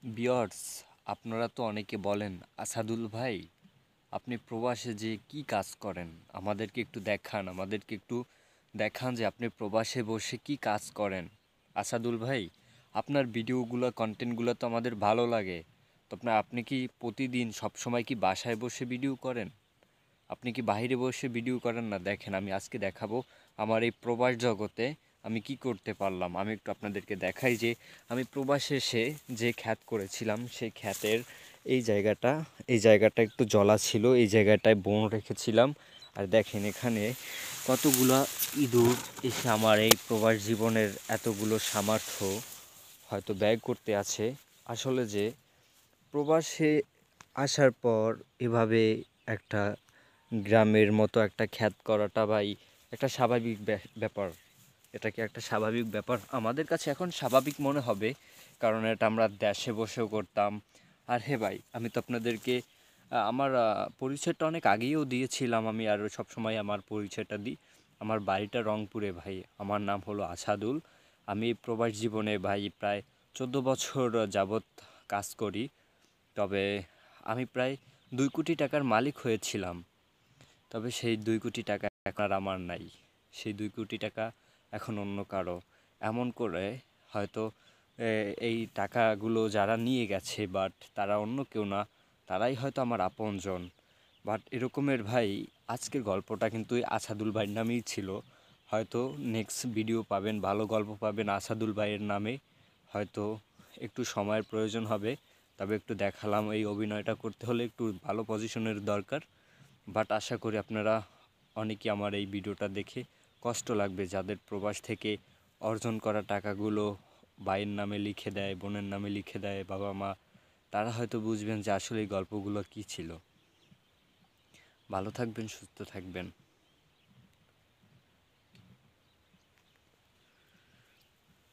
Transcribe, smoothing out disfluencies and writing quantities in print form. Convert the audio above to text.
Viewers, আপনারা তো অনেকে বলেন, আসাদুল ভাই আপনি প্রবাসে যে কি কাজ করেন আমাদেরকে একটু দেখান, আমাদেরকে একটু দেখান যে আপনি প্রবাসে বসে কি কাজ করেন। আসাদুল ভাই, আপনার ভিডিওগুলো কন্টেন্টগুলো তো আমাদের ভালো লাগে। তো আপনি কি প্রতিদিন সবসময় কি বাসায় বসে ভিডিও করেন? আপনি কি বাইরে বসে ভিডিও করেন? না, দেখেন আমি আজকে দেখাবো আমার এই প্রবাস জগতে আমি কি করতে পারলাম। আমি একটু আপনাদেরকে দেখাই যে আমি প্রবাসে এসে যে খ্যাত করেছিলাম সেই খ্যাতের এই জায়গাটা একটু জলা ছিল, এই জায়গাটায় বন রেখেছিলাম। আর দেখেন এখানে কতগুলা ইঁদুর এসে আমার এই প্রবাস জীবনের এতগুলো সামর্থ্য হয়তো ব্যয় করতে আছে। আসলে যে প্রবাসে আসার পর এভাবে একটা গ্রামের মতো একটা খ্যাত করাটা ভাই একটা স্বাভাবিক ব্যাপার। এটা কি একটা স্বাভাবিক ব্যাপার? আমাদের কাছে এখন স্বাভাবিক মনে হবে, কারণ এটা আমরা দেশে বসেও করতাম। আর হ্যাঁ ভাই, আমি তো আপনাদেরকে আমার পরিচয়টা অনেক আগেও দিয়েছিলাম। আমি আরও সবসময় আমার পরিচয়টা দিই। আমার বাড়িটা রংপুরে ভাই। আমার নাম হলো আসাদুল। আমি প্রবাস জীবনে ভাই প্রায় 14 বছর যাবৎ কাজ করি। তবে আমি প্রায় 2 কোটি টাকার মালিক হয়েছিলাম। তবে সেই 2 কোটি টাকা এখন আর আমার নাই। সেই 2 কোটি টাকা এখন অন্য কারো। এমন করে হয়তো এই টাকাগুলো যারা নিয়ে গেছে, বাট তারা অন্য কেউ না, তারাই হয়তো আমার আপনজন। বাট এরকমের ভাই, আজকের গল্পটা কিন্তু এই আসাদুল ভাইয়ের নামেই ছিল। হয়তো নেক্সট ভিডিও পাবেন, ভালো গল্প পাবেন আসাদুল ভাইয়ের নামে। হয়তো একটু সময়ের প্রয়োজন হবে, তবে একটু দেখালাম। এই অভিনয়টা করতে হলে একটু ভালো পজিশনের দরকার। বাট আশা করি আপনারা অনেকেই আমার এই ভিডিওটা দেখে কষ্ট লাগবে, যাদের প্রবাস থেকে অর্জন করা টাকাগুলো ভাইয়ের নামে লিখে দেয়, বোনের নামে লিখে দেয় বাবা মা, তারা হয়তো বুঝবেন যে আসলে এই গল্পগুলো কী ছিল। ভালো থাকবেন, সুস্থ থাকবেন।